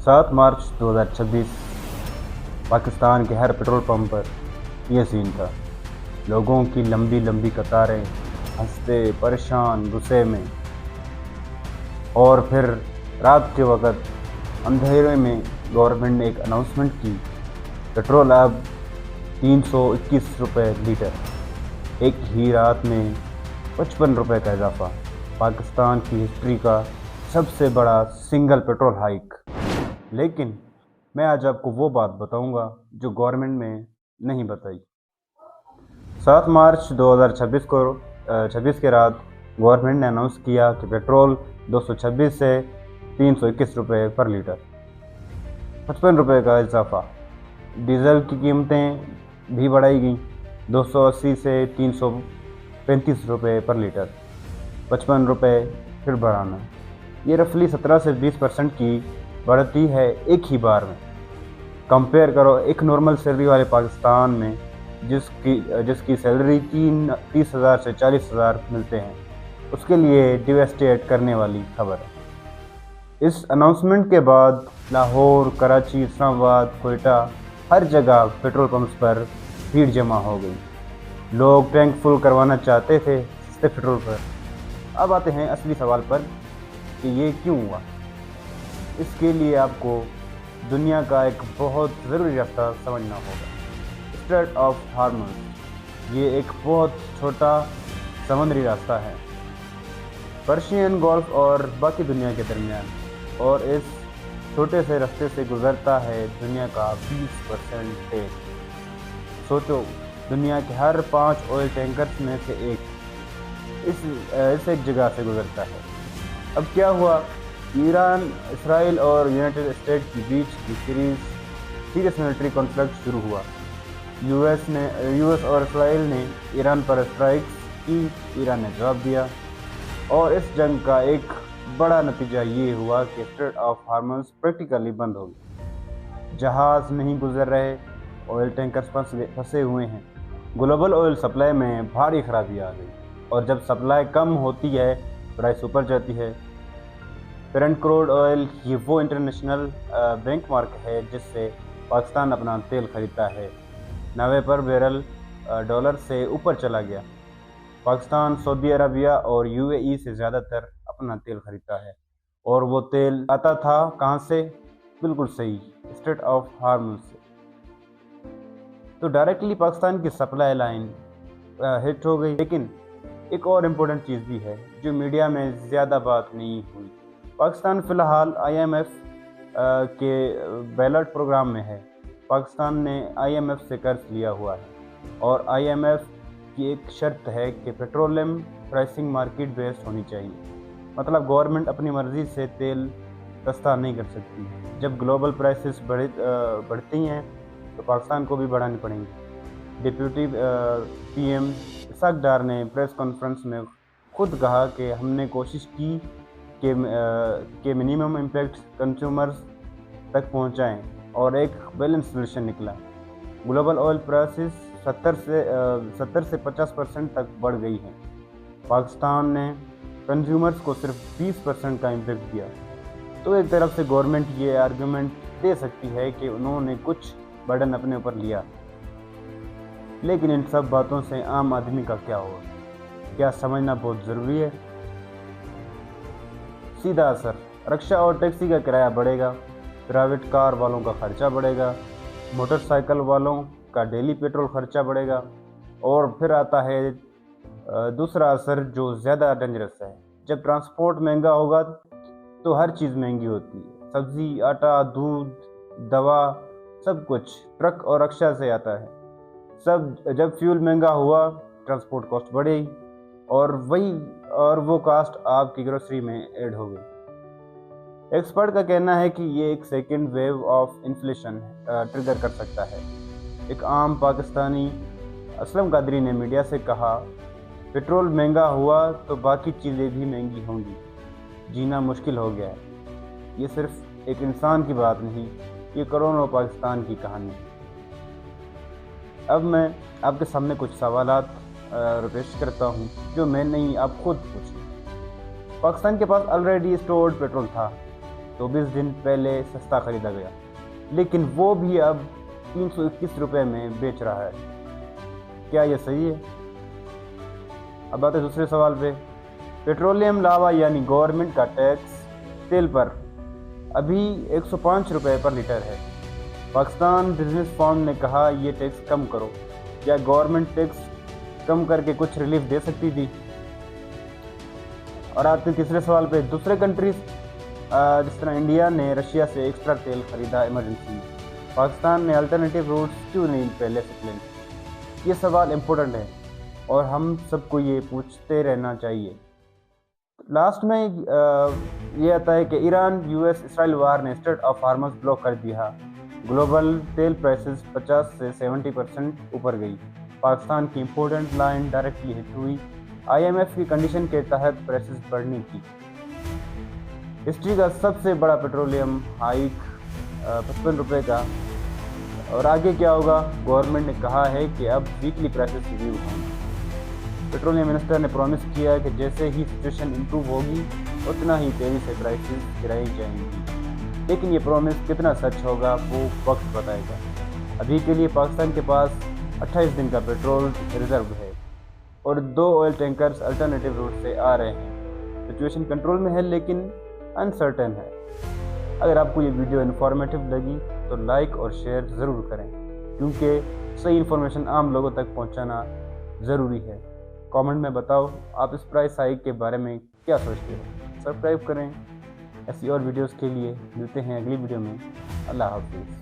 7 मार्च 2026 पाकिस्तान के हर petrol pump पर ये सीन था। लोगों की लंबी लंबी कतारें, हंसते परेशान गुस्से में। और फिर रात के वक़्त अंधेरे में गवर्नमेंट ने एक अनाउंसमेंट की, पेट्रोल अब 321 रुपये लीटर। एक ही रात में 55 रुपये का इजाफा। पाकिस्तान की हिस्ट्री का सबसे बड़ा सिंगल पेट्रोल हाइक। लेकिन मैं आज आपको वो बात बताऊंगा जो गवर्नमेंट में नहीं बताई। 7 मार्च 2026 को 26 के रात गवर्नमेंट ने अनाउंस किया कि पेट्रोल 226 से 321 रुपये पर लीटर, 55 रुपये का इजाफा। डीजल की कीमतें भी बढ़ाई गई, 280 से 335 रुपये पर लीटर, 55 रुपये फिर बढ़ाना। ये रफली 17 से 20% की बढ़ती है एक ही बार में। कंपेयर करो एक नॉर्मल सैलरी वाले पाकिस्तान में जिसकी सैलरी 30,000 से 40,000 मिलते हैं, उसके लिए डिवेस्टेट करने वाली खबर है। इस अनाउंसमेंट के बाद लाहौर, कराची, इस्लामाबाद, कोयटा, हर जगह पेट्रोल पंप्स पर भीड़ जमा हो गई। लोग टैंक फुल करवाना चाहते थे सस्ते पेट्रोल पर। अब आते हैं असली सवाल पर कि ये क्यों हुआ। इसके लिए आपको दुनिया का एक बहुत ज़रूरी रास्ता समझना होगा, स्ट्रेट ऑफ हार्मस। ये एक बहुत छोटा समुद्री रास्ता है पर्शियन गल्फ और बाकी दुनिया के दरमियान, और इस छोटे से रास्ते से गुजरता है दुनिया का 20% तेल। सोचो, दुनिया के हर 5 ऑयल टैंकर्स में से एक इस एक जगह से गुजरता है। अब क्या हुआ, ईरान, इसराइल और यूनाइटेड स्टेट के बीच की सीरियस मिलिट्री कॉन्फ्लिक्ट शुरू हुआ। यूएस और इसराइल ने ईरान पर स्ट्राइक्स की, ईरान ने जवाब दिया, और इस जंग का एक बड़ा नतीजा ये हुआ कि स्ट्रेट ऑफ हार्मस प्रैक्टिकली बंद हो गई। जहाज़ नहीं गुजर रहे, ऑयल टैंकर्स फंसे हुए हैं। ग्लोबल ऑयल सप्लाई में भारी खराबी आ गई, और जब सप्लाई कम होती है प्राइस ऊपर जाती है। ब्रेंट क्रूड ऑयल ये वो इंटरनेशनल बेंचमार्क है जिससे पाकिस्तान अपना तेल खरीदता है, 90 पर बैरल डॉलर से ऊपर चला गया। पाकिस्तान सऊदी अरबिया और यूएई से ज़्यादातर अपना तेल खरीदता है, और वो तेल आता था कहाँ से? बिल्कुल सही, स्ट्रेट ऑफ हार्मस से। तो डायरेक्टली पाकिस्तान की सप्लाई लाइन हिट हो गई। लेकिन एक और इम्पोर्टेंट चीज़ भी है जो मीडिया में ज़्यादा बात नहीं हुई। पाकिस्तान फ़िलहाल IMF के बैलेट प्रोग्राम में है। पाकिस्तान ने IMF से कर्ज लिया हुआ है, और IMF की एक शर्त है कि पेट्रोलियम प्राइसिंग मार्केट बेस्ड होनी चाहिए। मतलब गवर्नमेंट अपनी मर्ज़ी से तेल सस्ता नहीं कर सकती। जब ग्लोबल प्राइसेस बढ़ती हैं तो पाकिस्तान को भी बढ़ानी पड़ेंगी। डिप्यूटी PM इसाक डार ने प्रेस कॉन्फ्रेंस में खुद कहा कि हमने कोशिश की कि मिनिमम इम्पैक्ट कंज्यूमर्स तक पहुंचाएं, और एक बैलेंस सोल्यूशन निकला। ग्लोबल ऑयल प्राइसेस 70 से 50% तक बढ़ गई हैं। पाकिस्तान ने कंज्यूमर्स को सिर्फ 20% का इम्पैक्ट दिया। तो एक तरफ से गवर्नमेंट ये आर्गुमेंट दे सकती है कि उन्होंने कुछ बर्डन अपने ऊपर लिया, लेकिन इन सब बातों से आम आदमी का क्या होगा, क्या समझना बहुत ज़रूरी है। सीधा असर, रिक्शा और टैक्सी का किराया बढ़ेगा, प्राइवेट कार वालों का खर्चा बढ़ेगा, मोटरसाइकिल वालों का डेली पेट्रोल खर्चा बढ़ेगा। और फिर आता है दूसरा असर जो ज़्यादा डेंजरस है। जब ट्रांसपोर्ट महंगा होगा तो हर चीज़ महंगी होती है। सब्ज़ी, आटा, दूध, दवा, सब कुछ ट्रक और रिक्शा से आता है। जब फ्यूल महंगा हुआ, ट्रांसपोर्ट कॉस्ट बढ़ी, और वो कास्ट आपकी ग्रोसरी में ऐड हो गई। एक्सपर्ट का कहना है कि ये एक second wave of inflation trigger कर सकता है। एक आम पाकिस्तानी असलम कादरी ने मीडिया से कहा, पेट्रोल महंगा हुआ तो बाकी चीज़ें भी महंगी होंगी, जीना मुश्किल हो गया है। ये सिर्फ एक इंसान की बात नहीं, ये करोड़ों पाकिस्तान की कहानी है। अब मैं आपके सामने कुछ सवालात पेश करता हूँ जो मैं नहीं, आप खुद पूछें। पाकिस्तान के पास ऑलरेडी स्टोर्ड पेट्रोल था, 24 दिन पहले सस्ता खरीदा गया, लेकिन वो भी अब 321 रुपये में बेच रहा है। क्या ये सही है? अब आते हैं दूसरे सवाल पे। पेट्रोलियम लावा यानी गवर्नमेंट का टैक्स तेल पर अभी 105 रुपये पर लीटर है। पाकिस्तान बिजनेस फोरम ने कहा ये टैक्स कम करो। क्या गवर्नमेंट टैक्स कम करके कुछ रिलीफ दे सकती थी? और आते हैं तीसरे सवाल पे। दूसरे कंट्रीज जिस तरह इंडिया ने रशिया से एक्स्ट्रा तेल खरीदा इमरजेंसी में, पाकिस्तान ने अल्टरनेटिव रूट्स क्यों नहीं पहले से प्लान? ये सवाल इम्पोर्टेंट है और हम सबको ये पूछते रहना चाहिए। लास्ट में ये आता है कि ईरान यूएस इसराइल वार ने स्ट्रेट ऑफ हार्मस ब्लॉक कर दिया। ग्लोबल तेल प्राइसेस 50 से 70% ऊपर गई। पाकिस्तान की इम्पोर्टेंट लाइन डायरेक्टली हिट हुई। IMF की कंडीशन के तहत प्राइसेस बढ़ने की। हिस्ट्री का सबसे बड़ा पेट्रोलियम हाइक 55 रुपये का। और आगे क्या होगा? गवर्नमेंट ने कहा है कि अब वीकली प्राइसेस रिव्यू होंगे। पेट्रोलियम मिनिस्टर ने प्रॉमिस किया कि जैसे ही सिचुएशन इम्प्रूव होगी उतना ही तेजी से प्राइसेस गिराई जाएंगी, लेकिन ये प्रॉमिस कितना सच होगा वो वक्त बताएगा। अभी के लिए पाकिस्तान के पास 28 दिन का पेट्रोल रिजर्व है और 2 ऑयल टैंकर्स अल्टरनेटिव रूट से आ रहे हैं। सिचुएशन कंट्रोल में है लेकिन अनसर्टेन है। अगर आपको ये वीडियो इन्फॉर्मेटिव लगी तो लाइक और शेयर ज़रूर करें, क्योंकि सही इन्फॉर्मेशन आम लोगों तक पहुंचाना ज़रूरी है। कमेंट में बताओ आप इस प्राइस हाइक के बारे में क्या सोचते हो। सब्सक्राइब करें ऐसी और वीडियोस के लिए। मिलते हैं अगली वीडियो में। अल्लाह हाफिज़।